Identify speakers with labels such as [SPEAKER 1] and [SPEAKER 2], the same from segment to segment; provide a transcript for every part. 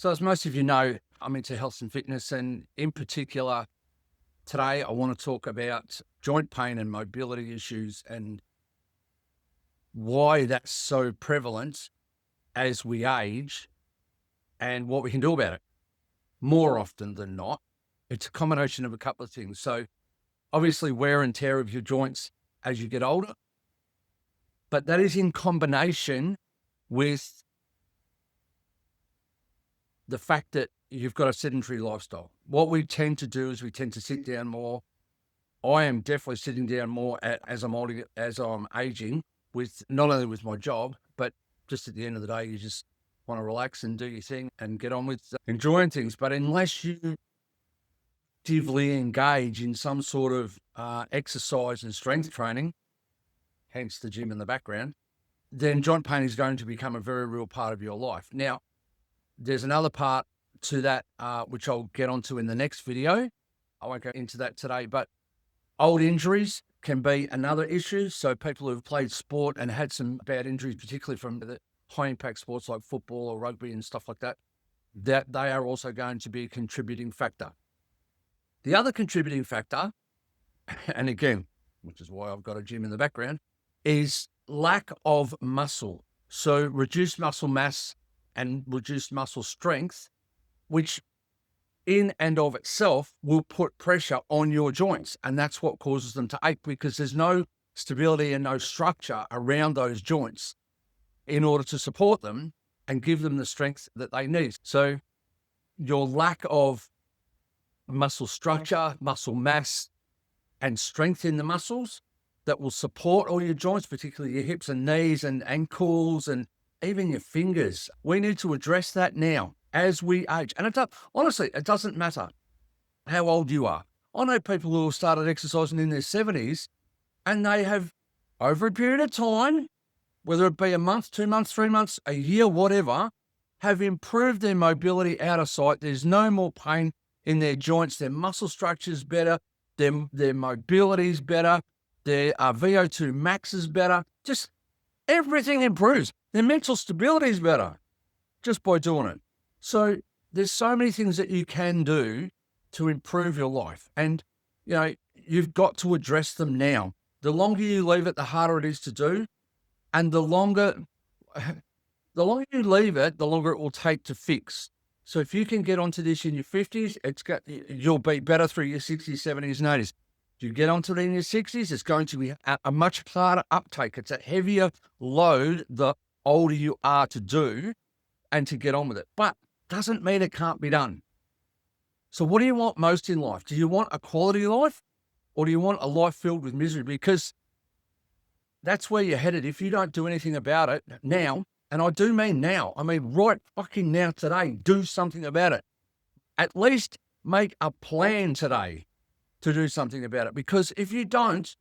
[SPEAKER 1] So as most of you know, I'm into health and fitness, and in particular, today I want to talk about joint pain and mobility issues and why that's so prevalent as we age and what we can do about it. More often than not, it's a combination of a couple of things. So obviously wear and tear of your joints as you get older, but that is in combination with the fact that you've got a sedentary lifestyle. What we tend to do is we tend to sit down more. I am definitely sitting down more as I'm aging, with not only with my job, but just at the end of the day, you just want to relax and do your thing and get on with enjoying things. But unless you actively engage in some sort of exercise and strength training, hence the gym in the background, then joint pain is going to become a very real part of your life. Now, there's another part to that, which I'll get onto in the next video. I won't go into that today, but old injuries can be another issue. So people who've played sport and had some bad injuries, particularly from the high impact sports like football or rugby and stuff like that, that they are also going to be a contributing factor. The other contributing factor, and again, which is why I've got a gym in the background, is lack of muscle. So reduced muscle mass and reduced muscle strength, which in and of itself will put pressure on your joints. And that's what causes them to ache, because there's no stability and no structure around those joints in order to support them and give them the strength that they need. So your lack of muscle structure, muscle mass, and strength in the muscles that will support all your joints, particularly your hips and knees and ankles and even your fingers. We need to address that now as we age. And honestly, it doesn't matter how old you are. I know people who have started exercising in their 70s and they have, over a period of time, whether it be a month, 2 months, 3 months, a year, whatever, have improved their mobility out of sight. There's no more pain in their joints. Their muscle structure's better. Their mobility's better. Their VO2 max is better. Just everything improves. Their mental stability is better just by doing it. So there's so many things that you can do to improve your life. And, you've got to address them now. The longer you leave it, the harder it is to do. And the longer you leave it, the longer it will take to fix. So if you can get onto this in your 50s, you'll be better through your 60s, 70s, and 80s. If you get onto it in your 60s, it's going to be a much harder uptake. It's a heavier load the older you are to do and to get on with it. But doesn't mean it can't be done. So what do you want most in life? Do you want a quality life, or do you want a life filled with misery? Because that's where you're headed if you don't do anything about it now. And I do mean now. I mean right fucking now, today. Do something about it. At least make a plan today to do something about it. Because if you don't,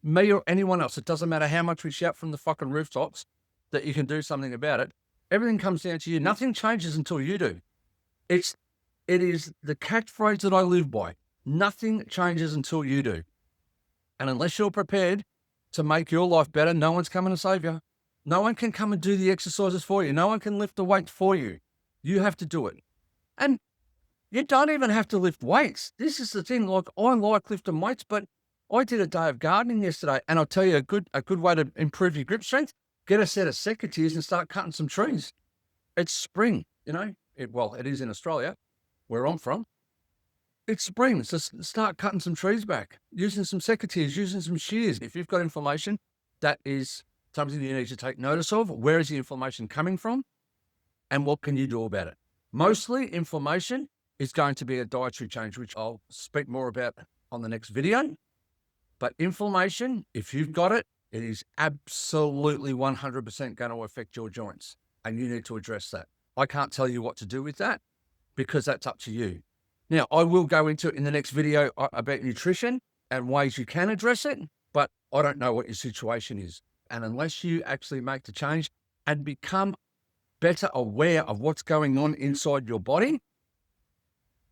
[SPEAKER 1] me or anyone else, it doesn't matter how much we shout from the fucking rooftops that you can do something about it. Everything comes down to you. Nothing changes until you do. It is the catchphrase that I live by. Nothing changes until you do. And unless you're prepared to make your life better, no one's coming to save you. No one can come and do the exercises for you. No one can lift the weight for you. You have to do it. And you don't even have to lift weights. This is the thing. Like, I like lifting weights, but I did a day of gardening yesterday, and I'll tell you a good way to improve your grip strength: get a set of secateurs and start cutting some trees. It's spring, it is in Australia, where I'm from. It's spring, so start cutting some trees back, using some secateurs, using some shears. If you've got inflammation, that is something you need to take notice of. Where is the inflammation coming from? And what can you do about it? Mostly inflammation is going to be a dietary change, which I'll speak more about on the next video. But inflammation, if you've got it, it is absolutely 100% going to affect your joints, and you need to address that. I can't tell you what to do with that, because that's up to you. Now, I will go into in the next video about nutrition and ways you can address it, but I don't know what your situation is. And unless you actually make the change and become better aware of what's going on inside your body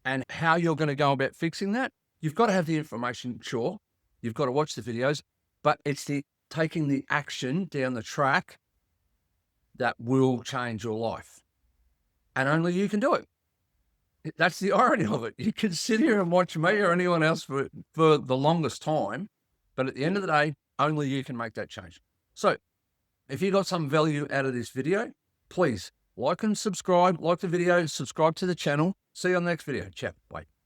[SPEAKER 1] and how you're going to go about fixing that, you've got to have the information, sure. You've got to watch the videos, but it's taking the action down the track that will change your life. and only you can do it. That's the irony of it. You can sit here and watch me or anyone else for the longest time, but at the end of the day, only you can make that change. So if you got some value out of this video, please like and subscribe, like the video, subscribe to the channel. See you on the next video. Ciao. Bye.